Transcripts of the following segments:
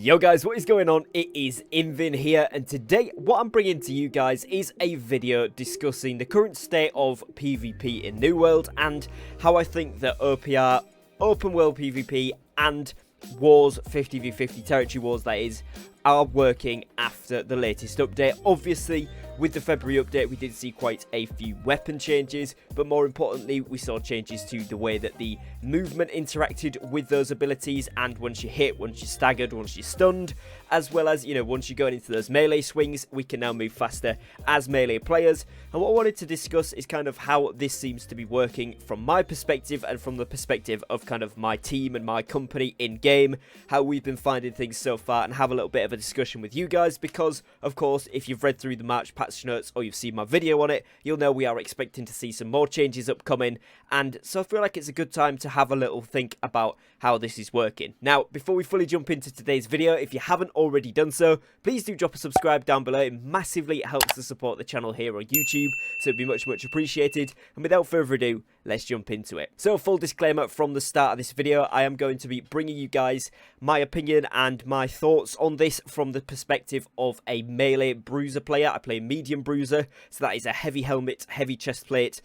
Yo guys, what is going on? It is Invin here, and today what I'm bringing to you guys is a video discussing the current state of PvP in New World and how I think that OPR, open world PvP, and wars, 50v50 territory wars that is, are working after the latest update. Obviously, with the February update, we did see quite a few weapon changes, but more importantly, we saw changes to the way that the movement interacted with those abilities, and once you hit, once you're staggered, once you're stunned, as well as, once you're going into those melee swings, we can now move faster as melee players. And what I wanted to discuss is kind of how this seems to be working from my perspective and from the perspective of kind of my team and my company in-game, how we've been finding things so far, and have a little bit of a discussion with you guys, because, of course, if you've read through the March patch notes or you've seen my video on it, you'll know we are expecting to see some more changes upcoming, and so I feel like it's a good time to have a little think about how this is working. Now, before we fully jump into today's video, if you haven't already done so, please do drop a subscribe down below. It massively helps to support the channel here on YouTube, so it'd be much appreciated. And without further ado, let's jump into it. So, full disclaimer from the start of this video, I am going to be bringing you guys my opinion and my thoughts on this from the perspective of a melee bruiser player. I play medium bruiser, so that is a heavy helmet, heavy chest plate,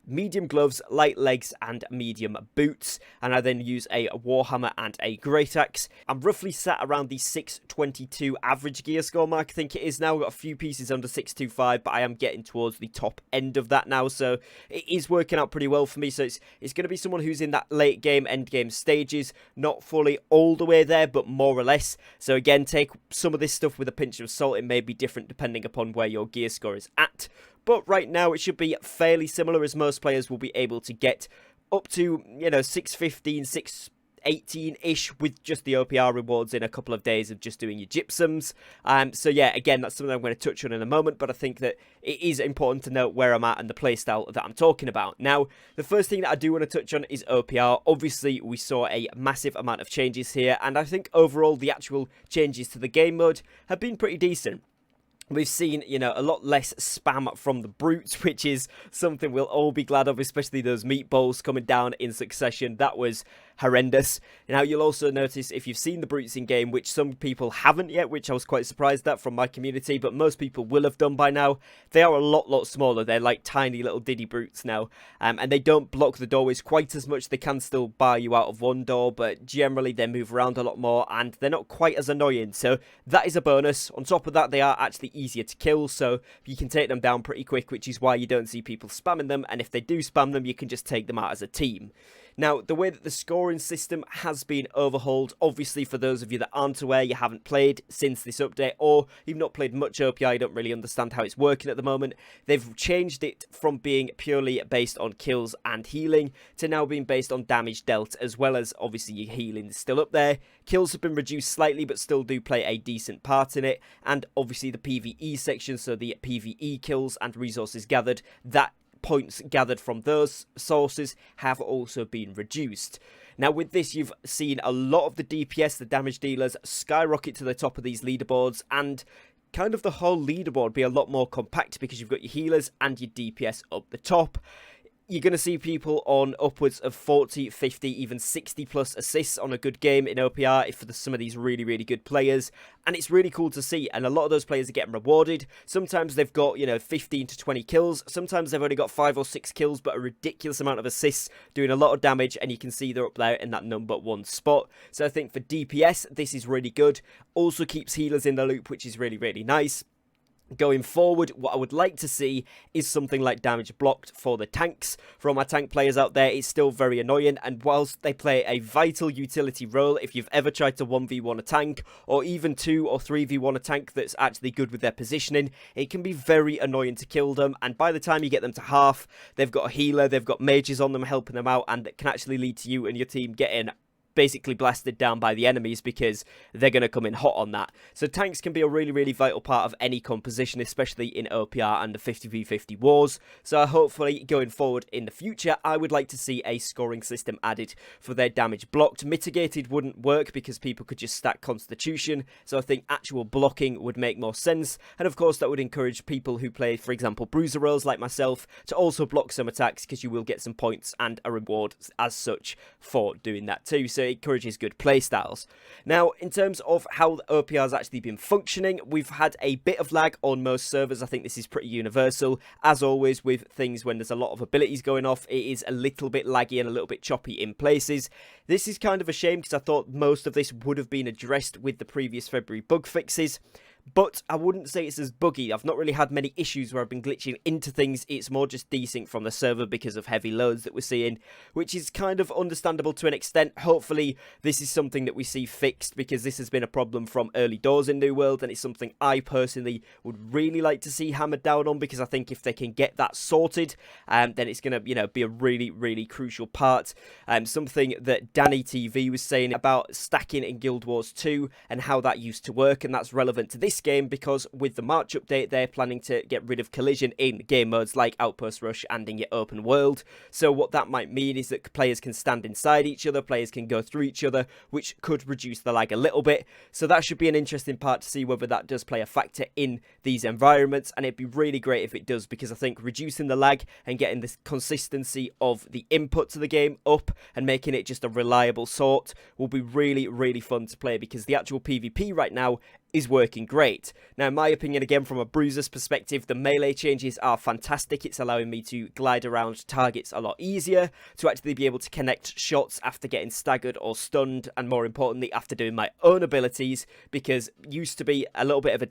medium gloves, light legs, and medium boots, and I then use a warhammer and a great axe. I'm roughly sat around the 622 average gear score mark, I think it is now. I've got a few pieces under 625, but I am getting towards the top end of that now, so it is working out pretty well for me. So it's going to be someone who's in that late game, end game stages, not fully all the way there, but more or less. So again, take some of this stuff with a pinch of salt. It may be different depending upon where your gear score is at. But right now, it should be fairly similar, as most players will be able to get up to, 615, 618-ish with just the OPR rewards in a couple of days of just doing your gypsums. So yeah, again, that's something I'm going to touch on in a moment, but I think that it is important to note where I'm at and the playstyle that I'm talking about. Now, the first thing that I do want to touch on is OPR. Obviously, we saw a massive amount of changes here, and I think overall the actual changes to the game mode have been pretty decent. We've seen, a lot less spam from the brutes, which is something we'll all be glad of, especially those meatballs coming down in succession. That was horrendous. Now, you'll also notice, if you've seen the brutes in game, which some people haven't yet, which I was quite surprised at from my community, but most people will have done by now, they are a lot smaller. They're like tiny little diddy brutes now, and they don't block the doorways quite as much. They can still bar you out of one door, but generally they move around a lot more, and they're not quite as annoying, so that is a bonus. On top of that, they are actually easier to kill, so you can take them down pretty quick, which is why you don't see people spamming them, and if they do spam them, you can just take them out as a team. Now, the way that the scoring system has been overhauled, obviously for those of you that aren't aware, you haven't played since this update, or you've not played much OPI, you don't really understand how it's working at the moment, they've changed it from being purely based on kills and healing to now being based on damage dealt, as well as obviously your healing is still up there. Kills have been reduced slightly, but still do play a decent part in it, and obviously the PvE section, so the PvE kills and resources gathered, that points gathered from those sources have also been reduced. Now, with this, you've seen a lot of the DPS, the damage dealers, skyrocket to the top of these leaderboards, and kind of the whole leaderboard be a lot more compact because you've got your healers and your DPS up the top. You're going to see people on upwards of 40, 50, even 60 plus assists on a good game in OPR for some of these really good players. And it's really cool to see. And a lot of those players are getting rewarded. Sometimes they've got, 15 to 20 kills. Sometimes they've only got 5 or 6 kills, but a ridiculous amount of assists, doing a lot of damage. And you can see they're up there in that #1 spot. So I think for DPS, this is really good. Also keeps healers in the loop, which is really nice. Going forward, what I would like to see is something like damage blocked for the tanks. For all my tank players out there, it's still very annoying, and whilst they play a vital utility role, if you've ever tried to 1v1 a tank, or even 2 or 3v1 a tank that's actually good with their positioning, it can be very annoying to kill them, and by the time you get them to half, they've got a healer, they've got mages on them helping them out, and it can actually lead to you and your team getting basically blasted down by the enemies because they're going to come in hot on that. So tanks can be a really vital part of any composition, especially in OPR and the 50v50 wars. So hopefully going forward in the future, I would like to see a scoring system added for their damage blocked. Mitigated wouldn't work because people could just stack Constitution, so I think actual blocking would make more sense, and of course that would encourage people who play, for example, bruiser roles like myself to also block some attacks, because you will get some points and a reward as such for doing that too. So encourages good playstyles. Now, in terms of how the OPR has actually been functioning, we've had a bit of lag on most servers. I think this is pretty universal. As always with things when there's a lot of abilities going off, it is a little bit laggy and a little bit choppy in places. This is kind of a shame because I thought most of this would have been addressed with the previous February bug fixes. But I wouldn't say it's as buggy. I've not really had many issues where I've been glitching into things. It's more just desync from the server because of heavy loads that we're seeing, which is kind of understandable to an extent. Hopefully, this is something that we see fixed because this has been a problem from early doors in New World, and it's something I personally would really like to see hammered down on because I think if they can get that sorted, then it's going to, be a really, really crucial part. Something that Danny TV was saying about stacking in Guild Wars 2 and how that used to work, and that's relevant to this game because with the March update they're planning to get rid of collision in game modes like Outpost Rush and in your open world. So what that might mean is that players can stand inside each other, players can go through each other, which could reduce the lag a little bit. So that should be an interesting part to see whether that does play a factor in these environments, and it'd be really great if it does because I think reducing the lag and getting this consistency of the input to the game up and making it just a reliable sort will be really, really fun to play because the actual PvP right now is working great. Now, in my opinion, again, from a bruiser's perspective, the melee changes are fantastic. It's allowing me to glide around targets a lot easier, to actually be able to connect shots after getting staggered or stunned, and more importantly, after doing my own abilities, because it used to be a little bit of a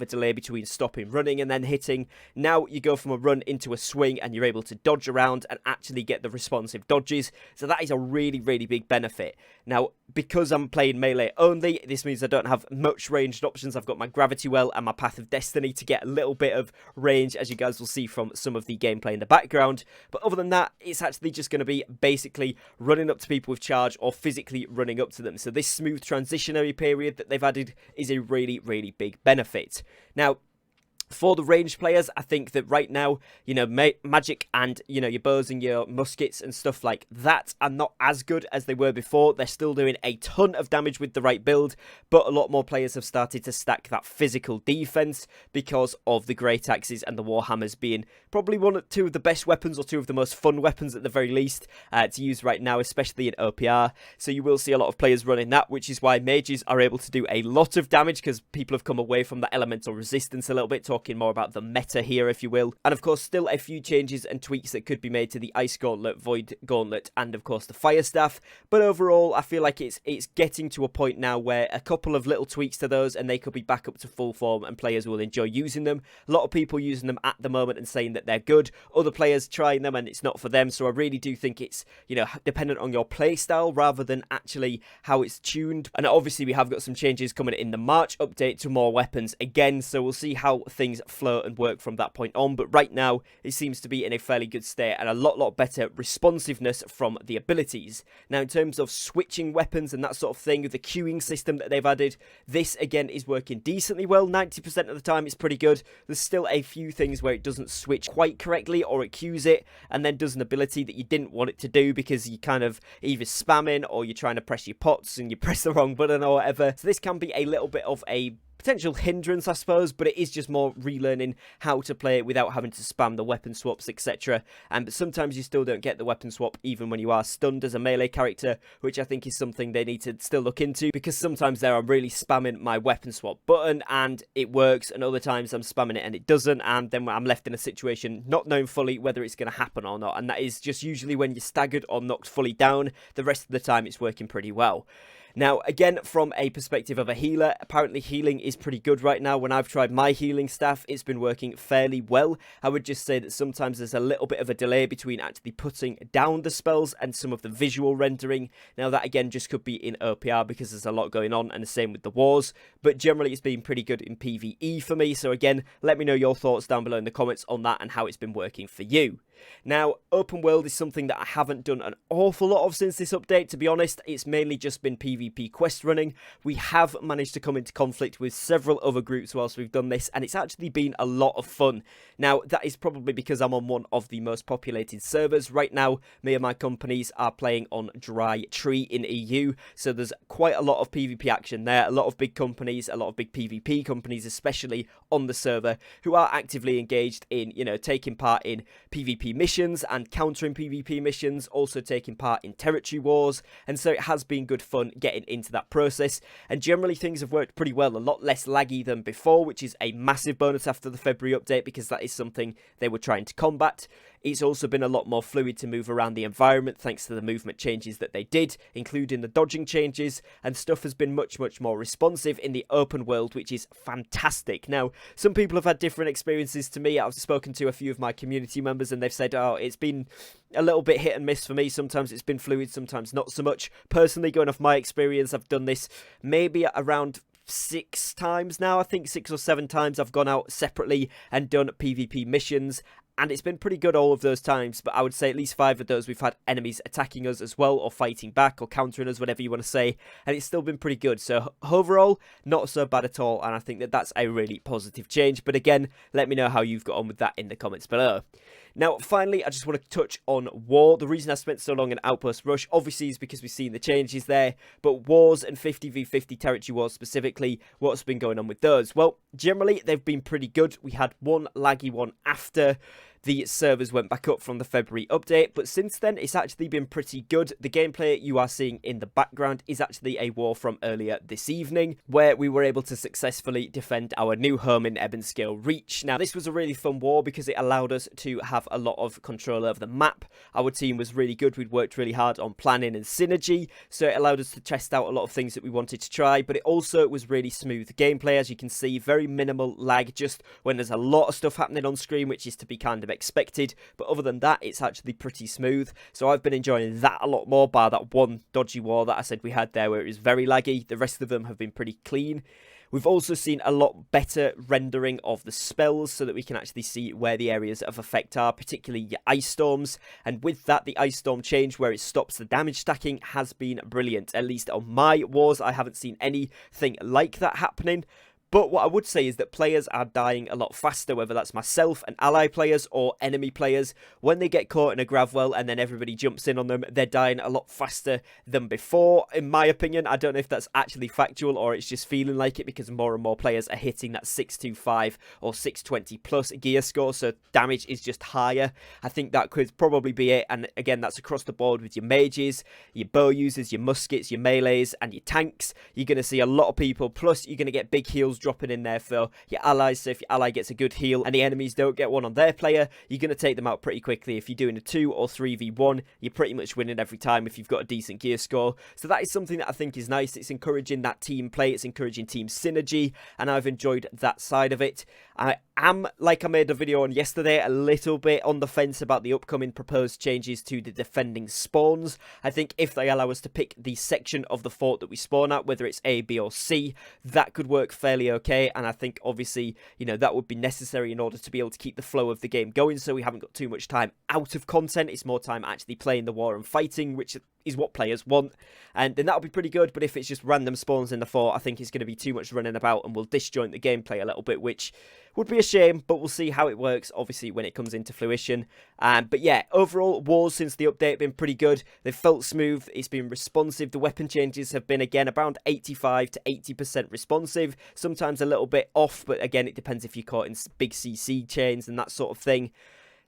delay between stopping running and then hitting. Now you go from a run into a swing and you're able to dodge around and actually get the responsive dodges. So that is a really, really big benefit. Now, because I'm playing melee only, this means I don't have much ranged options. I've got my Gravity Well and my Path of Destiny to get a little bit of range, as you guys will see from some of the gameplay in the background. But other than that, it's actually just going to be basically running up to people with charge or physically running up to them. So this smooth transitionary period that they've added is a really, really big benefit. Now, for the ranged players, I think that right now, magic and, your bows and your muskets and stuff like that are not as good as they were before. They're still doing a ton of damage with the right build, but a lot more players have started to stack that physical defense because of the great axes and the warhammers being probably two of the best weapons, or two of the most fun weapons at the very least, to use right now, especially in OPR. So you will see a lot of players running that, which is why mages are able to do a lot of damage because people have come away from the elemental resistance a little bit, talking more about the meta here, if you will. And of course, still a few changes and tweaks that could be made to the Ice Gauntlet, Void Gauntlet, and of course the Fire Staff. But overall, I feel like it's getting to a point now where a couple of little tweaks to those and they could be back up to full form and players will enjoy using them. A lot of people using them at the moment and saying that they're good. Other players trying them and it's not for them. So I really do think it's, dependent on your play style rather than actually how it's tuned. And obviously we have got some changes coming in the March update to more weapons again. So we'll see how things flow and work from that point on, but right now it seems to be in a fairly good state and a lot better responsiveness from the abilities. Now, in terms of switching weapons and that sort of thing, the queuing system that they've added, this again is working decently well. 90% of the time it's pretty good. There's still a few things where it doesn't switch quite correctly, or it queues it and then does an ability that you didn't want it to do because you kind of either spamming or you're trying to press your pots and you press the wrong button or whatever. So this can be a little bit of a potential hindrance, I suppose, but it is just more relearning how to play it without having to spam the weapon swaps, etc. But sometimes you still don't get the weapon swap even when you are stunned as a melee character, which I think is something they need to still look into, because sometimes there I'm really spamming my weapon swap button and it works, and other times I'm spamming it and it doesn't, and then I'm left in a situation not knowing fully whether it's going to happen or not, and that is just usually when you're staggered or knocked fully down. The rest of the time it's working pretty well. Now, again, from a perspective of a healer, apparently healing is pretty good right now. When I've tried my healing staff, it's been working fairly well. I would just say that sometimes there's a little bit of a delay between actually putting down the spells and some of the visual rendering. Now, that again just could be in OPR because there's a lot going on, and the same with the wars. But generally, it's been pretty good in PvE for me. So again, let me know your thoughts down below in the comments on that and how it's been working for you. Now, open world is something that I haven't done an awful lot of since this update, to be honest. It's mainly just been PvP quest running. We have managed to come into conflict with several other groups whilst we've done this, and it's actually been a lot of fun. Now, that is probably because I'm on one of the most populated servers. Right now, me and my companies are playing on Dry Tree in EU, so there's quite a lot of PvP action there. A lot of big companies, a lot of big PvP companies especially on the server, who are actively engaged in, taking part in PvP PvP missions and countering PvP missions, also taking part in territory wars, and so it has been good fun getting into that process, and generally things have worked pretty well, a lot less laggy than before, which is a massive bonus after the February update, because that is something they were trying to combat. It's also been a lot more fluid to move around the environment thanks to the movement changes that they did, including the dodging changes, and stuff has been much more responsive in the open world, which is fantastic. Now, some people have had different experiences to me. I've spoken to a few of my community members and they've said, oh, it's been a little bit hit and miss for me. Sometimes it's been fluid, sometimes not so much. Personally, going off my experience, I've done this maybe around 6 times now. I think 6 or 7 times I've gone out separately and done PvP missions, and it's been pretty good all of those times, but I would say at least 5 of those we've had enemies attacking us as well, or fighting back, or countering us, whatever you want to say, and it's still been pretty good. So overall, not so bad at all, and I think that that's a really positive change. But again, let me know how you've got on with that in the comments below. Now, finally, I just want to touch on War. The reason I spent so long in Outpost Rush, obviously, is because we've seen the changes there, but Wars and 50v50 territory wars specifically, what's been going on with those? Well, generally, they've been pretty good. We had one laggy one after the servers went back up from the February update, but since then it's actually been pretty good. The gameplay you are seeing in the background is actually a war from earlier this evening, where we were able to successfully defend our new home in Ebonscale Reach. Now, this was a really fun war because it allowed us to have a lot of control over the map. Our team was really good. We'd worked really hard on planning and synergy, so it allowed us to test out a lot of things that we wanted to try, but it also was really smooth gameplay. As you can see, very minimal lag just when there's a lot of stuff happening on screen, which is to be kind of expected, but other than that, it's actually pretty smooth. So I've been enjoying that a lot more, bar that one dodgy war that I said we had there where it was very laggy. The rest of them have been pretty clean. We've also seen a lot better rendering of the spells so that we can actually see where the areas of effect are, particularly your ice storms. And with that, the ice storm change where it stops the damage stacking has been brilliant. At least on my wars, I haven't seen anything like that happening. But what I would say is that players are dying a lot faster, whether that's myself and ally players or enemy players. When they get caught in a grav well and then everybody jumps in on them, they're dying a lot faster than before. In my opinion, I don't know if that's actually factual or it's just feeling like it, because more and more players are hitting that 625 or 620 plus gear score, so damage is just higher. I think that could probably be it, and again, that's across the board with your mages, your bow users, your muskets, your melees, and your tanks. You're going to see a lot of people, plus you're going to get big heals dropping in there for your allies. So if your ally gets a good heal and the enemies don't get one on their player, you're going to take them out pretty quickly. If you're doing a 2 or 3v1, you're pretty much winning every time if you've got a decent gear score. So that is something that I think is nice. It's encouraging that team play, it's encouraging team synergy, and I've enjoyed that side of it. I am, like I made a video on yesterday, a little bit on the fence about the upcoming proposed changes to the defending spawns. I think if they allow us to pick the section of the fort that we spawn at, whether it's A, B or C, that could work fairly okay, and I think obviously, you know, that would be necessary in order to be able to keep the flow of the game going, so we haven't got too much time out of content. It's more time actually playing the war and fighting, which is what players want, and then that'll be pretty good. But if it's just random spawns in the fort, I think it's going to be too much running about and will disjoint the gameplay a little bit, which would be a shame, but we'll see how it works, obviously, when it comes into fruition. But yeah, overall, wars since the update have been pretty good. They've felt smooth, it's been responsive. The weapon changes have been, again, around 85 to 80% responsive, sometimes a little bit off, but again, it depends if you're caught in big CC chains and that sort of thing.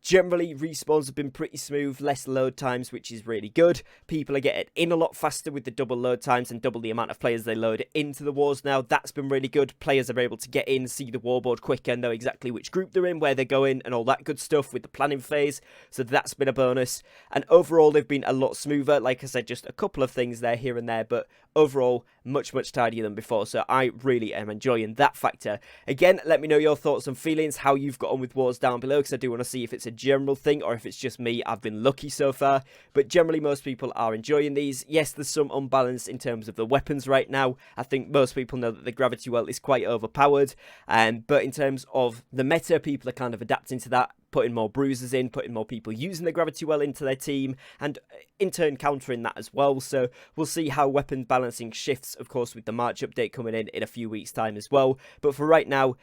Generally, respawns have been pretty smooth, less load times, which is really good. People are getting in a lot faster with the double load times and double the amount of players they load into the wars now. That's been really good. Players are able to get in, see the warboard quicker, know exactly which group they're in, where they're going, and all that good stuff with the planning phase. So that's been a bonus. And overall, they've been a lot smoother. Like I said, just a couple of things there, here and there, but overall, much tidier than before. So I really am enjoying that factor. Again, let me know your thoughts and feelings, how you've got on with wars down below, because I do want to see if it's a general thing or if it's just me. I've been lucky so far, but generally most people are enjoying these. Yes, there's some unbalance in terms of the weapons right now. I think most people know that the gravity well is quite overpowered, but in terms of the meta, people are kind of adapting to that, putting more bruisers in, putting more people using the gravity well into their team, and in turn countering that as well. So we'll see how weapon balancing shifts, of course, with the March update coming in a few weeks' time as well. But for right now,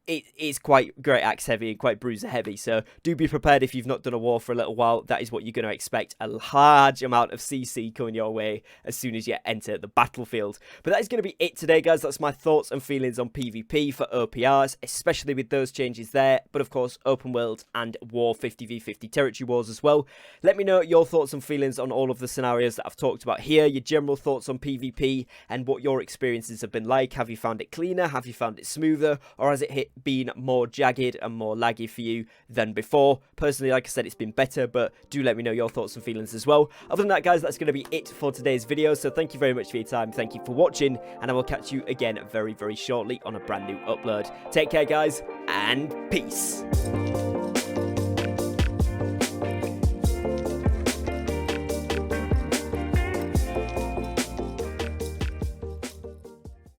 it is quite great axe heavy and quite bruiser heavy, so do be prepared if you've not done a war for a little while. That is what you're going to expect, a large amount of CC coming your way as soon as you enter the battlefield. But that is going to be it today, guys. That's my thoughts and feelings on PvP for OPRs, especially with those changes there, but of course open world and war 50v50 territory wars as well. Let me know your thoughts and feelings on all of the scenarios that I've talked about here, your general thoughts on PvP and what your experiences have been like. Have you found it cleaner? Have you found it smoother? Or has it been more jagged and more laggy for you than before? Personally, like I said, it's been better, but do let me know your thoughts and feelings as well. Other than that, guys, that's going to be it for today's video. So thank you very much for your time. Thank you for watching, and I will catch you again very, very shortly on a brand new upload. Take care, guys, and peace.